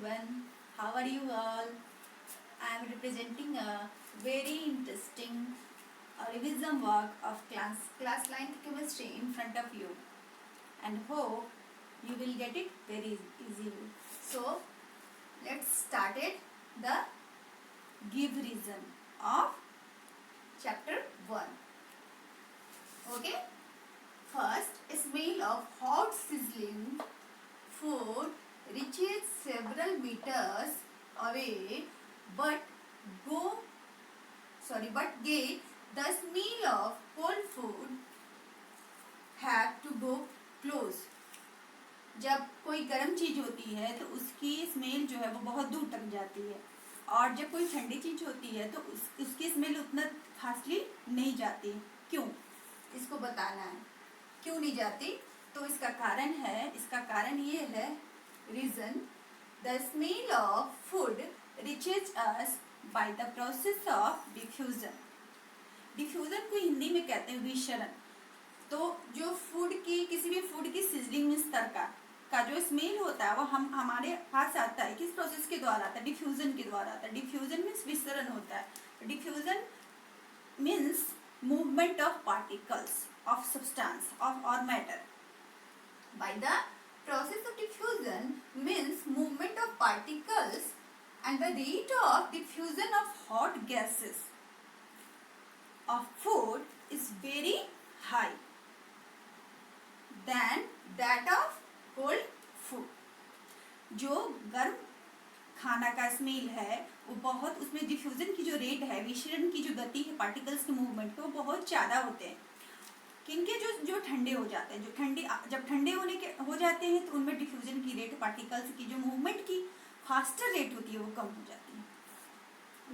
everyone. How are you all? I am representing a very interesting revision work of class 9th chemistry in front of you, and hope you will get it very easily. So let's start it. The give reason of chapter 1. Okay. First, a smell of hot sizzling food reaches several meters away, but get the smell of cold food have to go close. जब कोई गर्म चीज होती है तो उसकी smell जो है वो बहुत दूर तक जाती है, और जब कोई ठंडी चीज होती है तो उसकी स्मेल उतना फास्टली नहीं जाती. क्यों? इसको बताना है क्यों नहीं जाती. तो इसका कारण ये है reason. The smell of food reaches us by the process of diffusion. Diffusion को हिंदी में कहते हैं विशरण. तो जो फूड की किसी भी फूड की सिजलिंग में स्तर का जो स्मेल होता है वो हमारे पास आता है. किस प्रोसेस के द्वारा आता है? डिफ्यूजन के द्वारा आता है. डिफ्यूजन मीन्स विसरण होता है. Diffusion means movement of particles of substance or matter. By the process of diffusion means movement of particles, and the rate of diffusion of hot gases of food is very high than that of cold food. जो गर्म खाना का smell है वो बहुत, उसमें diffusion की जो रेट है, विशरण की जो गति है पार्टिकल्स के मूवमेंट के, वो बहुत ज़्यादा होते हैं. किनके? जो ठंडे हो जाते हैं. जब ठंडे होने के हो जाते हैं तो उनमें डिफ्यूजन की रेट, पार्टिकल्स की जो मूवमेंट की फास्टर रेट होती है वो कम हो जाती है.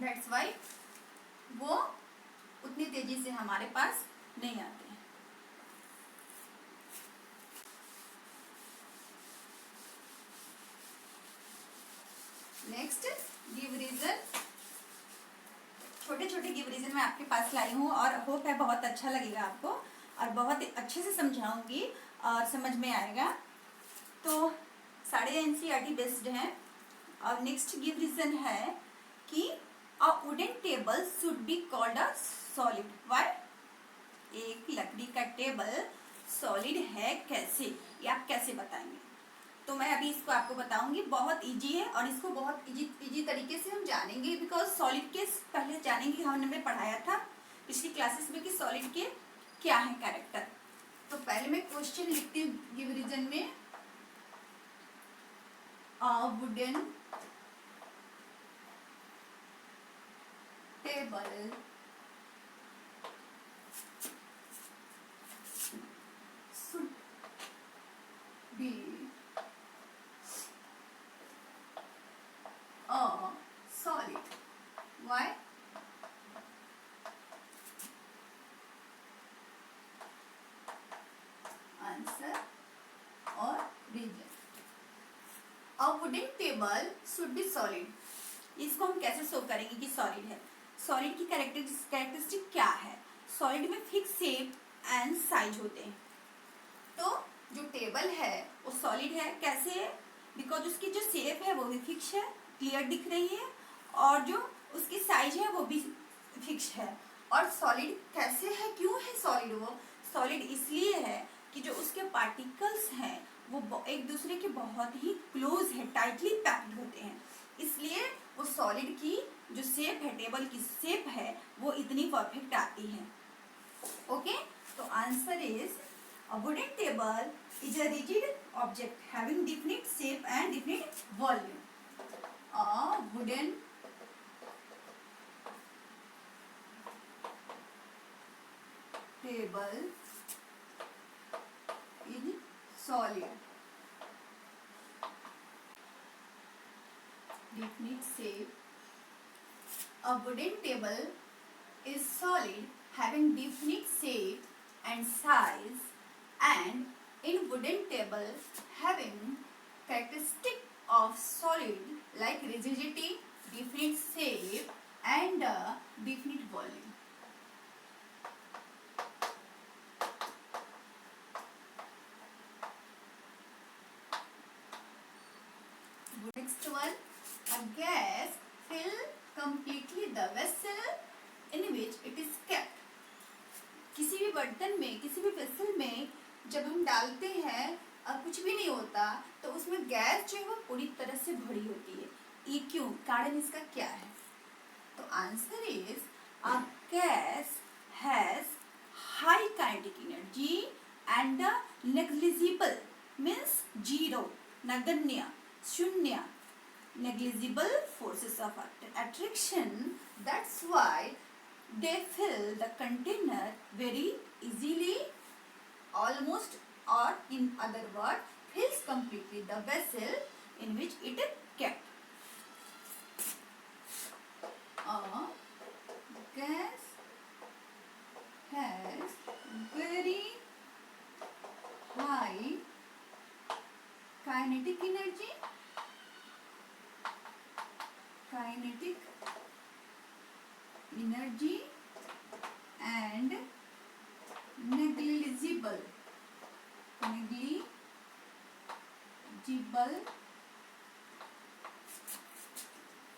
दैट्स वाई वो उतनी तेजी से हमारे पास नहीं आते हैं. Next, give reason. छोटे छोटे गिव रीजन मैं आपके पास लाई हूँ और होप है बहुत अच्छा लगेगा आपको, और बहुत अच्छे से समझाऊंगी और समझ में आएगा. तो सारे एनसीईआरटी बेस्ड हैं. और नेक्स्ट गिव रीजन है कि a wooden table should be called a solid. Why? एक लकड़ी का टेबल सॉलिड है कैसे, ये आप कैसे बताएंगे? तो मैं अभी इसको आपको बताऊंगी. बहुत इजी है और इसको बहुत इजी तरीके से हम जानेंगे, बिकॉज सॉलिड के पहले जानेंगे. हमने पढ़ाया था पिछली क्लासेस में कि सॉलिड के क्या है कैरेक्टर. तो पहले मैं क्वेश्चन लिखती हूँ गिव रीजन में. A wooden table should be a solid. Why? Answer or reason. A wooden table should be solid. इसको हम कैसे शो करेंगे कि सॉलिड है? सॉलिड की कैरेक्टरिस्टिक क्या है? सॉलिड में फिक्स शेप एंड साइज होते हैं. तो जो टेबल है वो सॉलिड है. कैसे? बिकॉज उसकी जो शेप है वो भी फिक्स है, क्लियर दिख रही है, और जो उसकी साइज है वो भी फिक्स है. और सॉलिड कैसे है, क्यों है सॉलिड? वो सॉलिड इसलिए है कि जो उसके पार्टिकल्स हैं वो एक दूसरे के बहुत ही क्लोज है, टाइटली पैक्ड होते हैं. इसलिए वो सॉलिड की जो शेप है, टेबल की शेप है, वो इतनी परफेक्ट आती है. ओके. तो answer is a wooden table is a rigid object having definite shape and definite volume. A wooden table is solid. Definite shape. A wooden table is solid, having definite shape and size, and in wooden table having characteristic of solid like rigidity, definite shape and definite volume. Next one, a gas fill completely the vessel in which it is kept. किसी भी बर्तन में, किसी भी vessel में जब हम डालते हैं कुछ भी नहीं होता तो उसमें गैस जो है वो पूरी तरह से भरी होती है. ये क्यों, कारण इसका क्या है? तो answer is a gas has high kinetic energy and the negligible means zero, नगण्य, शून्य, negligible forces of attraction. That's why they fill the container very easily, almost, or in other words, fills completely the vessel in which it is kept. A gas has very high kinetic energy, and negligible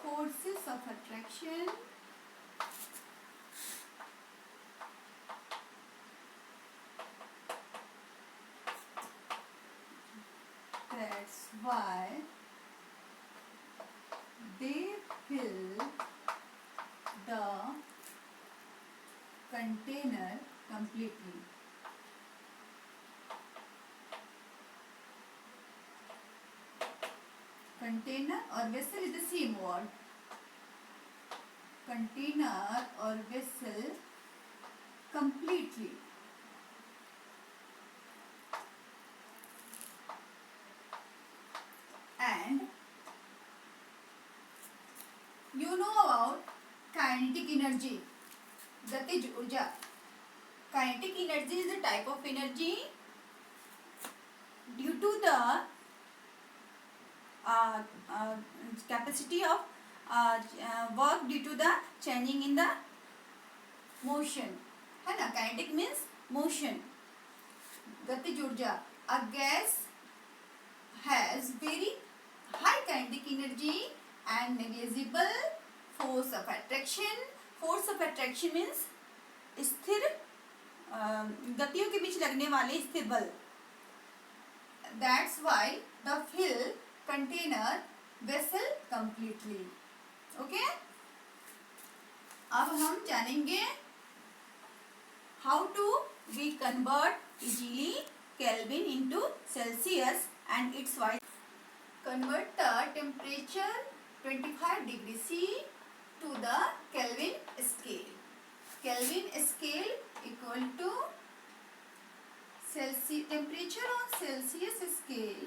forces of attraction. That's why they fill the container completely. Container or vessel is the same word. Container or vessel completely. And you know about kinetic energy, गतिज ऊर्जा. Kinetic energy is a type of energy due to the capacity of work due to the changing in the motion, है ना. Kinetic means motion, गतिज ऊर्जा. A gas has very high kinetic energy and negligible force of attraction. Force of attraction means स्थिर गतियों के बीच लगने वाले स्थिर बल. That's why the fill container vessel completely. Okay? अब हम जानेंगे how to we convert easily Kelvin into Celsius and its wise. Convert the temperature 25 degrees C to the Kelvin scale. Kelvin scale equal to temperature on Celsius scale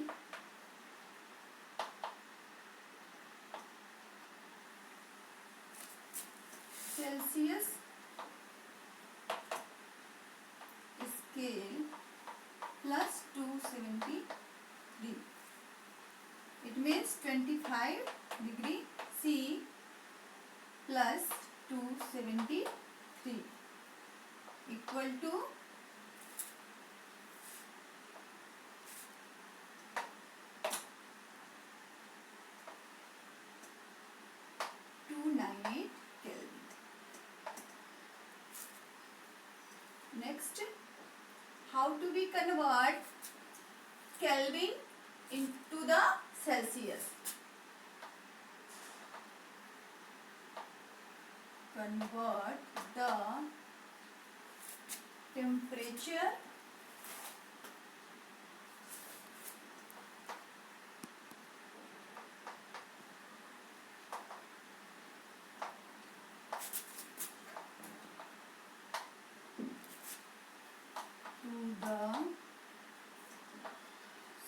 plus 273. It means 25 degree C plus 273 equal to 298 Kelvin. Next, how do we convert Kelvin into the Celsius? Convert the temperature to the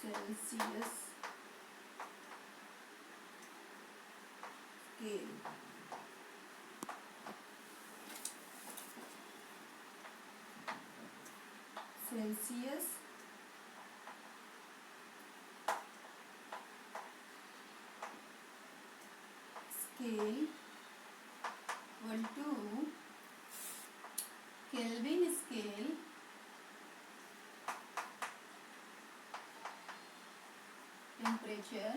Celsius scale. Celsius scale equal to Kelvin scale temperature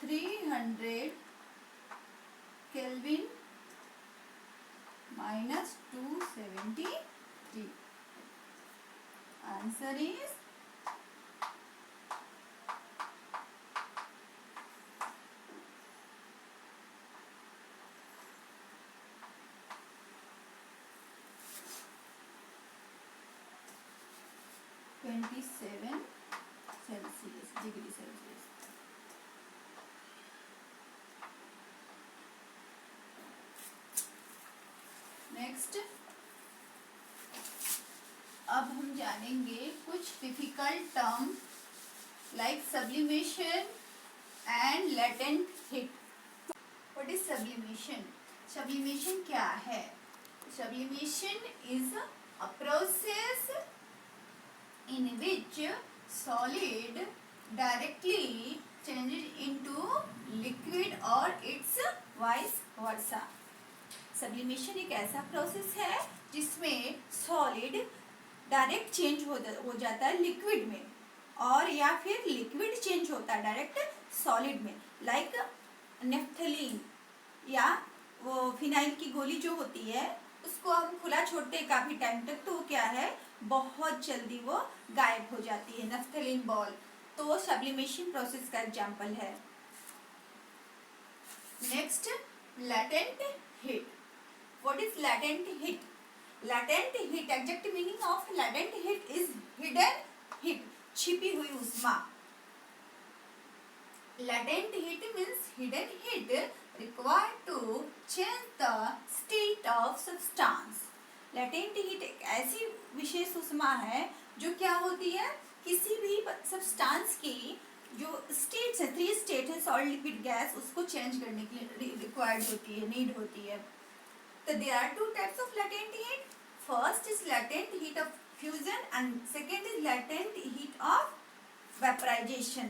300 Kelvin minus 270 T. Answer is -27 degree Celsius. Next, अब हम जानेंगे कुछ difficult term like sublimation and latent heat. What is sublimation? Sublimation क्या है? Sublimation is a process in which solid directly changes into liquid or its vice versa. Sublimation एक ऐसा process है जिसमें सॉलिड डायरेक्ट चेंज हो जाता है liquid में, और या फिर लिक्विड चेंज होता है डायरेक्ट सॉलिड में. लाइक नेफ्थलीन या वो फिनाइल की गोली जो होती है, उसको हम खुला छोड़ते हैं काफ़ी टाइम तक, तो क्या है, बहुत जल्दी वो गायब हो जाती है, नेफ्थलीन बॉल. तो वो सब्लिमेशन प्रोसेस का एग्जाम्पल है. Next, latent heat. What is latent heat? Latent heat, exact meaning of latent heat is hidden heat, छिपी हुई ऊष्मा. Latent heat means hidden heat required to change the state of substance. Latent heat एक ऐसी विशेष ऊष्मा है जो क्या होती है, किसी भी सब्सटेंस की जो स्टेट्स है, 3 स्टेट है, सॉलिड, लिक्विड, गैस, उसको चेंज करने के लिए रिक्वायर्ड होती है, नीड होती है. तो there are 2 types of latent heat. First is latent heat of fusion and second is latent heat of vaporization.